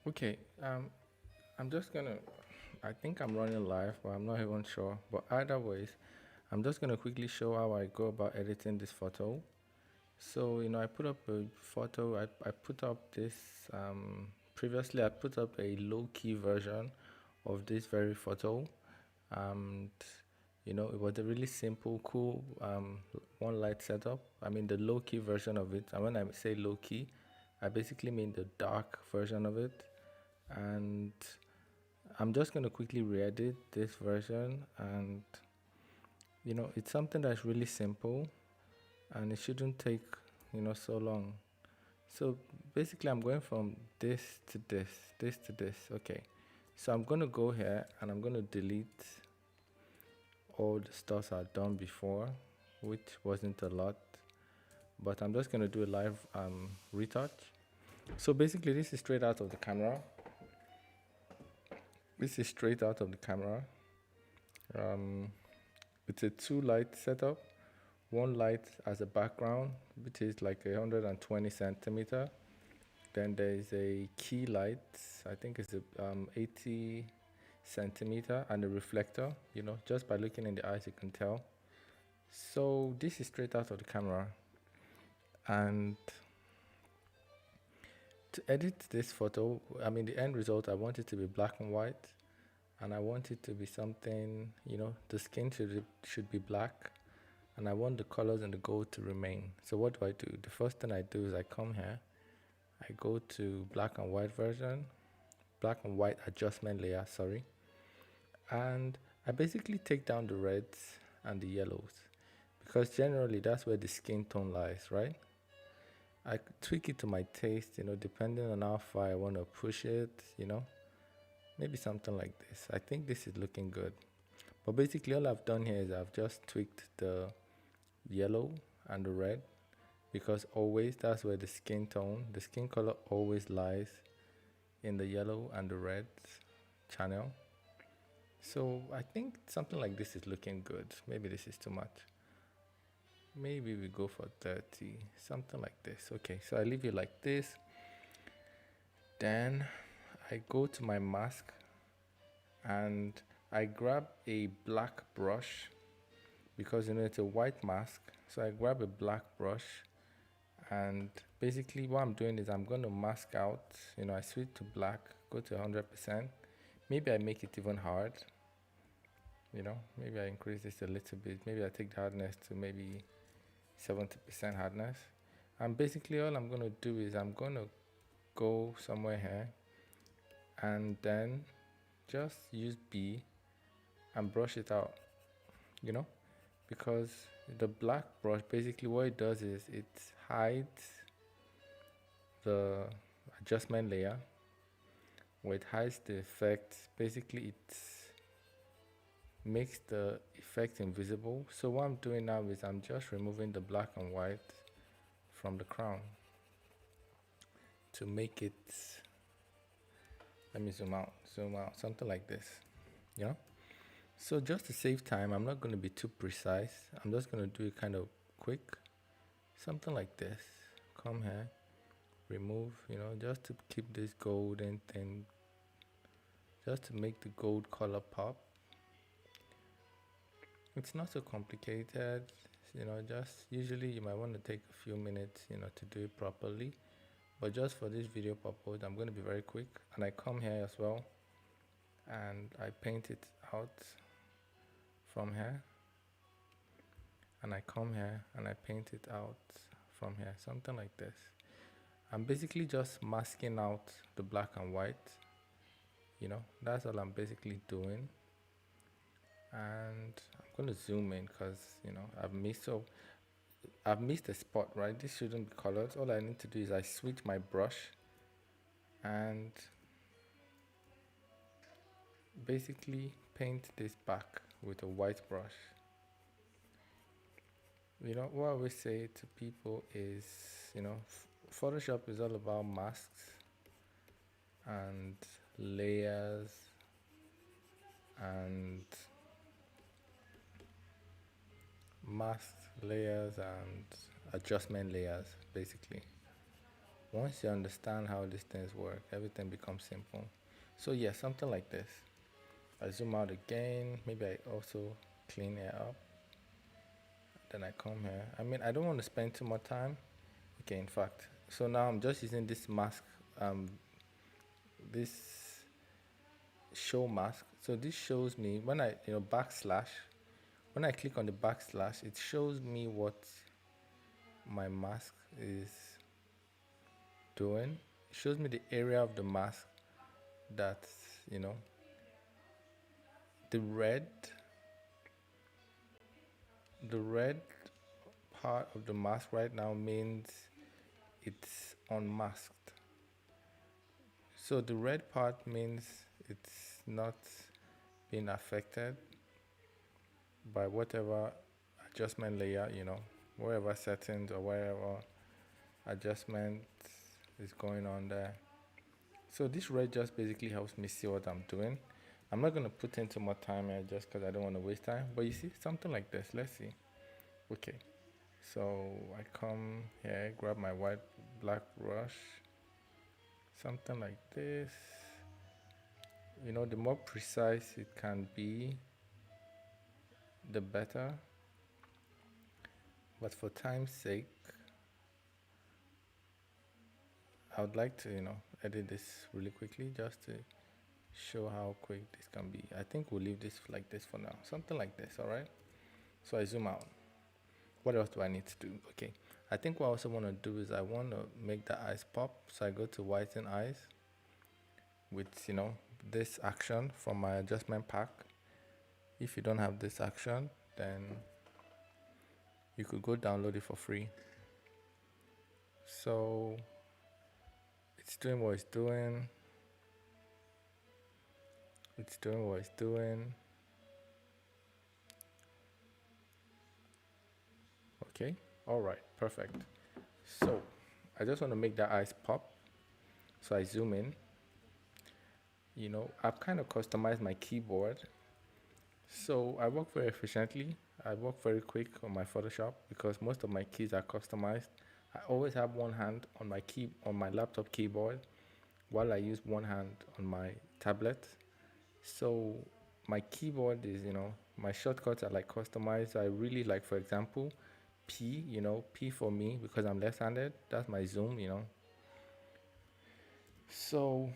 Okay, I'm just gonna. I think I'm running live, but I'm not even sure. But either ways, I'm just gonna quickly show how I go about editing this photo. So I put up a photo. I put up this. Previously, I put up a low-key version of this very photo, and it was a really simple, cool one light setup. I mean the low-key version of it. And when I say low-key, I basically mean the dark version of it. And I'm just going to quickly re-edit this version, and it's something that's really simple, and it shouldn't take so long. So basically I'm going from this to this to this. Okay, so I'm going to go here and I'm going to delete all the stuff I've done before, which wasn't a lot, but I'm just going to do a live retouch. So basically this is straight out of the camera. This is straight out of the camera. um, it's a two light setup. One light as a background, which is like 120 centimeter. Then there is a key light, I think it's a 80 centimeter, and a reflector. Just by looking in the eyes, you can tell. So this is straight out of the camera. And to edit this photo, I mean, the end result, I want it to be black and white. And I want it to be something, the skin should be black. And I want the colors and the gold to remain. So what do I do? The first thing I do is I come here, I go to black and white version, black and white adjustment layer, sorry. And I basically take down the reds and the yellows, because generally that's where the skin tone lies, right? I tweak it to my taste, depending on how far I want to push it. Maybe something like this. I think this is looking good. But basically all I've done here is I've just tweaked the yellow and the red, because always that's where the skin color always lies in the yellow and the red channel. So I think something like this is looking good. Maybe this is too much. Maybe we go for 30, something like this. Okay, so I leave it like this. Then I go to my mask and I grab a black brush, because it's a white mask. So I grab a black brush, and basically what I'm doing is I'm going to mask out. I switch to black, go to 100%. Maybe I make it even hard. Maybe I increase this a little bit. Maybe I take the hardness to maybe 70% hardness. And basically all I'm going to do is I'm going to go somewhere here and then just use B and brush it out, you know, because the black brush, basically what it does is it hides the adjustment layer, where it hides the effect. Basically it makes the effect invisible. So what I'm doing now is I'm just removing the black and white from the crown to make it, let me zoom out, something like this, you know. So just to save time, I'm not going to be too precise. I'm just going to do it kind of quick, something like this. Come here, remove, just to keep this golden thing, just to make the gold color pop. It's not so complicated, just usually you might want to take a few minutes, to do it properly. But just for this video purpose, I'm going to be very quick. And I come here as well and I paint it out from here. And I come here and I paint it out from here, something like this. I'm basically just masking out the black and white. That's all I'm basically doing. And I'm going to zoom in because, I've missed a spot, right? This shouldn't be colored. All I need to do is I switch my brush and basically paint this back with a white brush. What I always say to people is, Photoshop is all about masks and layers and adjustment layers, basically. Once you understand how these things work, everything becomes simple. So yeah, something like this. I zoom out again. Maybe I also clean it up. Then I come here. I mean, I don't want to spend too much time. Okay, in fact. So now I'm just using this mask, um, this show mask. So this shows me when I, backslash, when I click on the backslash, it shows me what my mask is doing. It shows me the area of the mask that, you know, the red, the red part of the mask right now means it's unmasked. So the red part means it's not being affected by whatever adjustment layer, whatever settings or whatever adjustment is going on there. So this red just basically helps me see what I'm doing. I'm not going to put in too much time here just because I don't want to waste time. But you see, something like this. Let's see. Okay. So I come here, grab my white black brush, something like this. The more precise it can be, the better. But for time's sake, I would like to, edit this really quickly just to show how quick this can be. I think we'll leave this like this for now. Something like this, all right? So I zoom out. What else do I need to do? Okay. I think what I also want to do is I want to make the eyes pop. So I go to whiten eyes with, this action from my adjustment pack. If you don't have this action, then you could go download it for free. So it's doing what it's doing. It's doing what it's doing. Okay. All right. Perfect. So I just want to make the eyes pop. So I zoom in. I've kind of customized my keyboard. So I work very efficiently. I work very quick on my Photoshop because most of my keys are customized. I always have one hand on my laptop keyboard while I use one hand on my tablet. So my keyboard is, my shortcuts are like customized. So I really like, for example, P, P for me because I'm left-handed. That's my zoom. So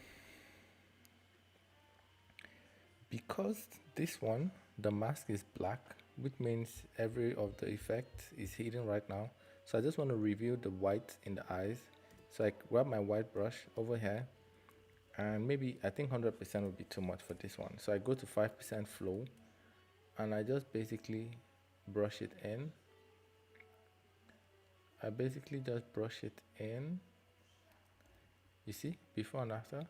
because this one, the mask is black, which means every of the effect is hidden right now. So I just want to reveal the white in the eyes. So I grab my white brush over here, and maybe I think 100% would be too much for this one. So I go to 5% flow, and I just basically brush it in. I basically just brush it in. You see, before and after.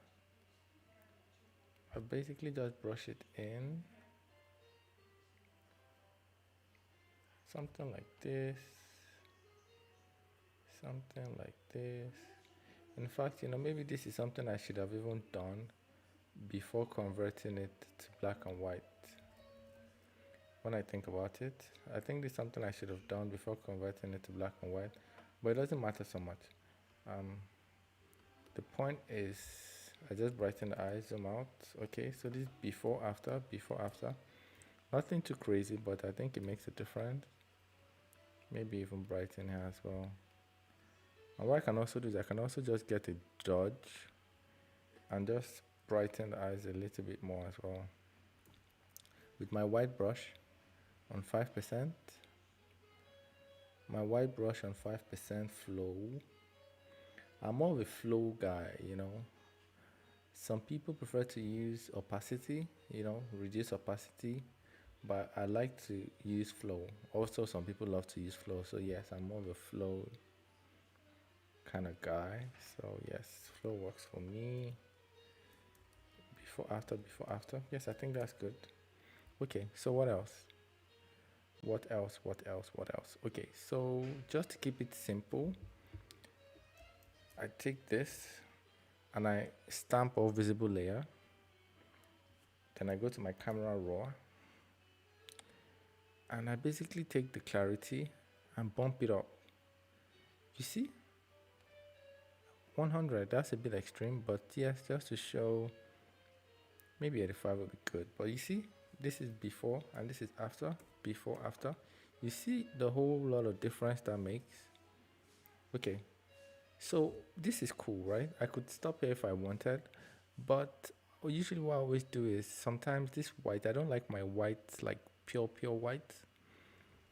I basically just brush it in. Something like this. Something like this. In fact, maybe this is something I should have even done before converting it to black and white. When I think about it, I think this is something I should have done before converting it to black and white, but it doesn't matter so much. The point is, I just brighten the eyes, zoom out. Okay, so this before, after, before, after. Nothing too crazy, but I think it makes a difference. Maybe even brighten here as well. And what I can also do is I can also just get a dodge and just brighten the eyes a little bit more as well. With my white brush on 5%, my white brush on 5% flow. I'm more of a flow guy, Some people prefer to use opacity, reduce opacity, but I like to use flow. Also, some people love to use flow. So yes, I'm more of a flow kind of guy. So yes, flow works for me. Before, after, before, after. Yes, I think that's good. Okay, so what else? What else? What else? What else? Okay, so just to keep it simple, I take this and I stamp all visible layer. Then I go to my camera raw and I basically take the clarity and bump it up. You see? 100, that's a bit extreme, but yes, just to show, maybe 85 would be good. But you see, this is before and this is after, before, after. You see the whole lot of difference that makes. Okay, so this is cool, right? I could stop here if I wanted, but usually what I always do is sometimes this white, I don't like my white like pure white.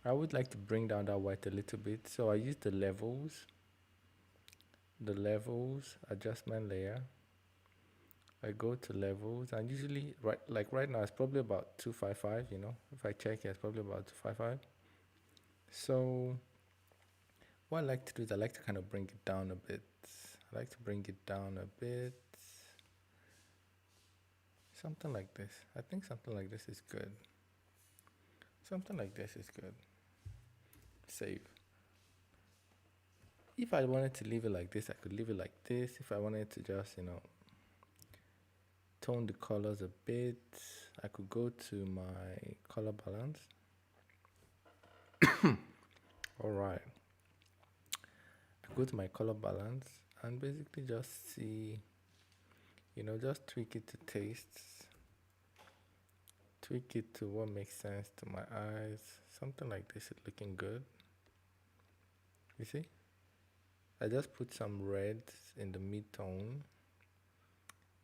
I would like to bring down that white a little bit. So I use the levels adjustment layer. I go to levels and usually right now it's probably about 255, If I check it's probably about 255. So what I like to do is I like to kind of bring it down a bit. I like to bring it down a bit. Something like this. I think something like this is good. Something like this is good. Save. If I wanted to leave it like this, I could leave it like this. If I wanted to just, tone the colors a bit, I could go to my color balance. All right. I go to my color balance and basically just see, just tweak it to tastes, tweak it to what makes sense to my eyes. Something like this is looking good. You see? I just put some reds in the mid-tone.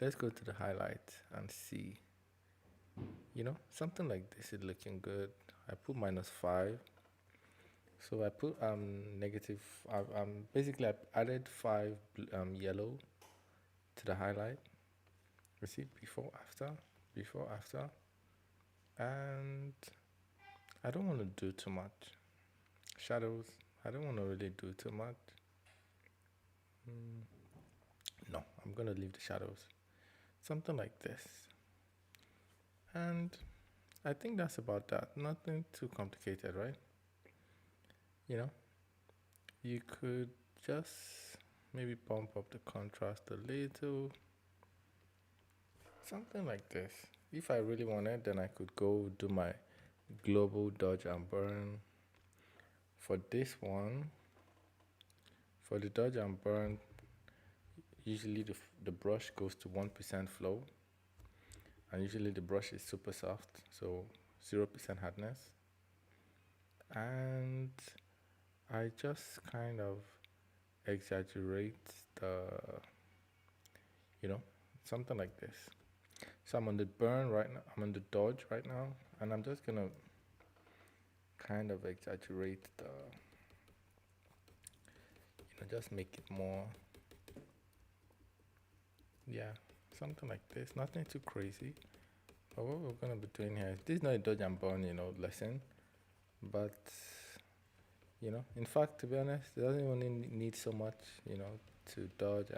Let's go to the highlight and see. Something like this is looking good. I put -5. So I put negative. Basically I added 5 yellow to the highlight. You see, before, after, and I don't want to do too much. Shadows, I don't want to really do too much. No, I'm gonna leave the shadows. Something like this. And I think that's about that. Nothing too complicated, right? You know, you could just maybe bump up the contrast a little. Something like this. If I really wanted, then I could go do my global dodge and burn. For this one, for the dodge and burn, usually the brush goes to 1% flow, and usually the brush is super soft, so 0% hardness. And I just kind of exaggerate something like this. So I'm on the burn right now, I'm on the dodge right now, and I'm just gonna kind of exaggerate just make it more, yeah, something like this. Nothing too crazy. But what we're gonna be doing here, this is not a dodge and burn, lesson, but in fact, to be honest, it doesn't even need so much, to dodge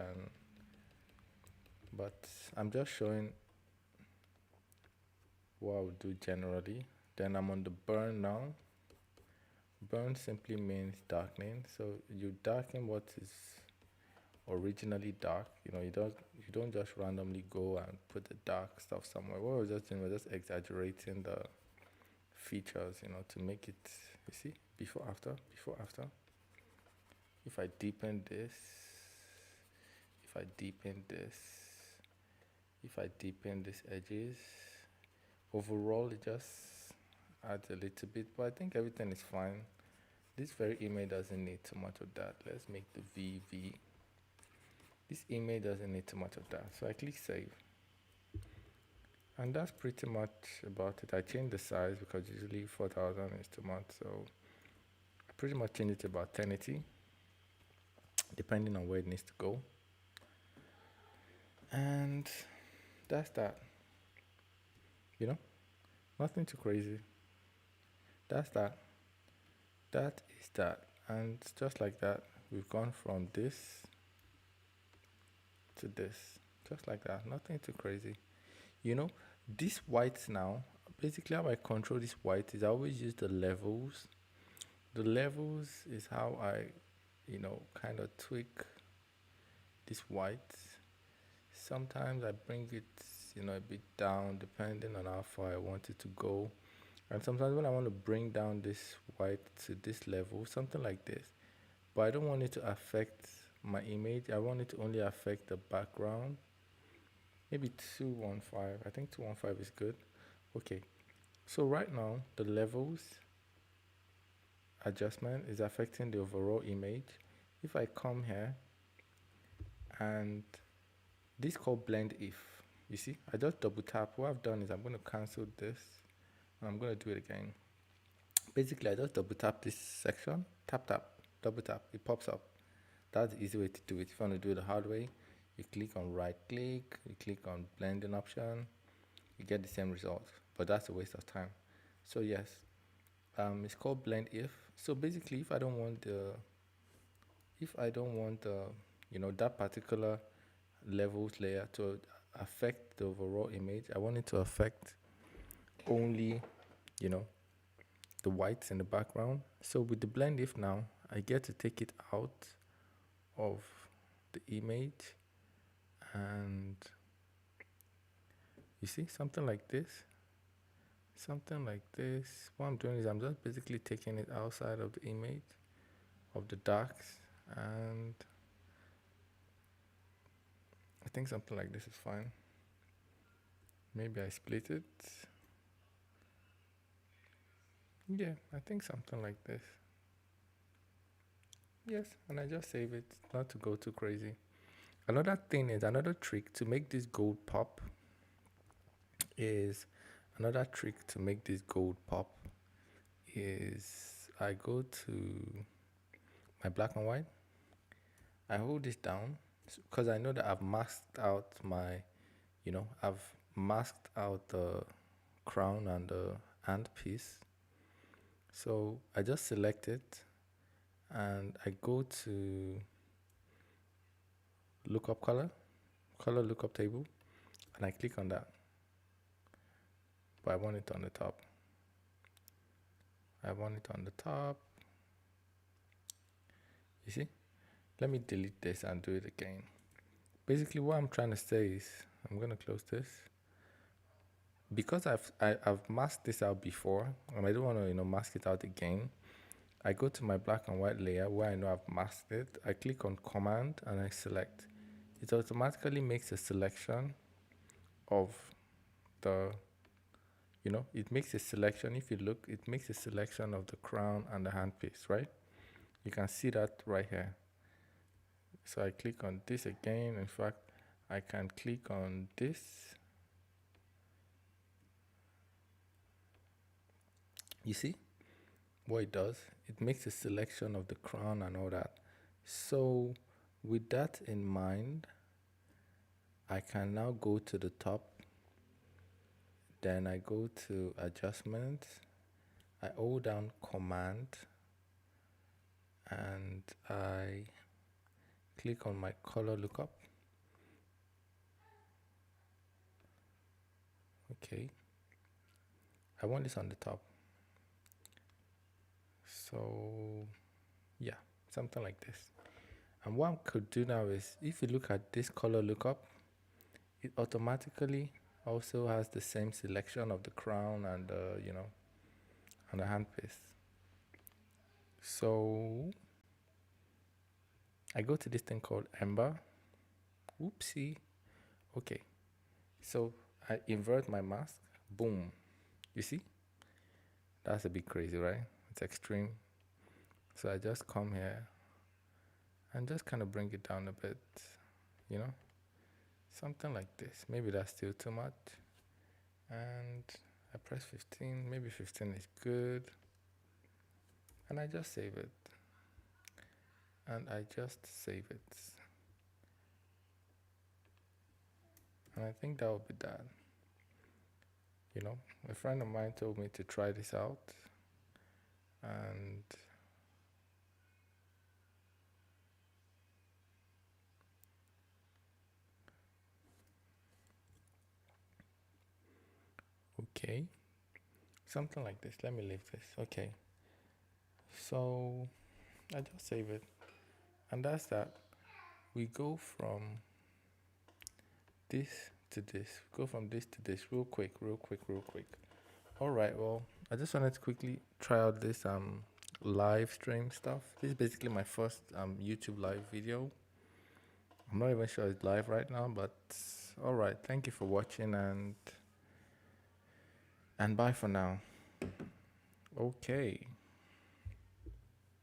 but I'm just showing what I would do generally. Then I'm on the burn now. Burn simply means darkening. So you darken what is originally dark. You don't just randomly go and put the dark stuff somewhere. What we're just doing, we're just exaggerating the features, to make it, you see, before, after, before, after. If I deepen this, if I deepen this, if I deepen these edges, overall it just adds a little bit, but I think everything is fine. This very image doesn't need too much of that. Let's make the VV. This image doesn't need too much of that. So I click save. And that's pretty much about it. I changed the size because usually 4000 is too much. So I pretty much changed it to about 1080, depending on where it needs to go. And that's that. Nothing too crazy. That's that. That is that. And just like that, we've gone from this to this. Just like that. Nothing too crazy. This white now, basically how I control this white is I always use the levels. The levels is how I, kind of tweak this white. Sometimes I bring it, a bit down depending on how far I want it to go. And sometimes when I want to bring down this white to this level, something like this, but I don't want it to affect my image. I want it to only affect the background. Maybe 215. I think 215 is good. Okay. So right now, the levels adjustment is affecting the overall image. If I come here and this called blend if, you see, I just double tap. What I've done is I'm going to cancel this and I'm going to do it again. Basically, I just double tap this section, tap, tap, double tap, it pops up. That's the easy way to do it. If you want to do it the hard way, you click on right click, you click on blending option, you get the same result, but that's a waste of time. So yes, it's called blend if. So basically, if I don't want that particular levels layer to affect the overall image, I want it to affect only, you know, the whites in the background. So with the blend if now, I get to take it out of the image, and you see something like this. What I'm doing is I'm just basically taking it outside of the image of the darks, and I think something like this is fine. Maybe I split it. Yeah, I think something like this. Yes, and I just save it, not to go too crazy. Another trick to make this gold pop is I go to my black and white. I hold this down because I know that I've masked out the crown and the hand piece. So I just select it and I go to lookup color lookup table, and I click on that. But I want it on the top. You see? Let me delete this and do it again. Basically, what I'm trying to say is, I'm going to close this. Because I've masked this out before, and I don't want to mask it out again. I go to my black and white layer where I know I've masked it. I click on command and I select. It automatically makes a selection of the, it makes a selection. If you look, it makes a selection of the crown and the handpiece, right? You can see that right here. So I click on this again. In fact, I can click on this. You see what it does? It makes a selection of the crown and all that. So with that in mind, I can now go to the top. Then I go to adjustments. I hold down command and I click on my color lookup. Okay. I want this on the top. So yeah, something like this. And what I could do now is, if you look at this color lookup, it automatically also has the same selection of the crown and and the handpiece. So I go to this thing called Ember. Oopsie. Okay. So I invert my mask. Boom. You see? That's a bit crazy, right? It's extreme. So I just come here and just kind of bring it down a bit, something like this. Maybe that's still too much. And I press 15. Maybe 15 is good. And I just save it. And I think that would be that. A friend of mine told me to try this out. And okay, something like this. Let me leave this. Okay, so I just save it, and that's that. We go from this to this, real quick. All right, well, I just wanted to quickly try out this live stream stuff. This is basically my first YouTube live video. I'm not even sure it's live right now, but all right. Thank you for watching and bye for now. Okay.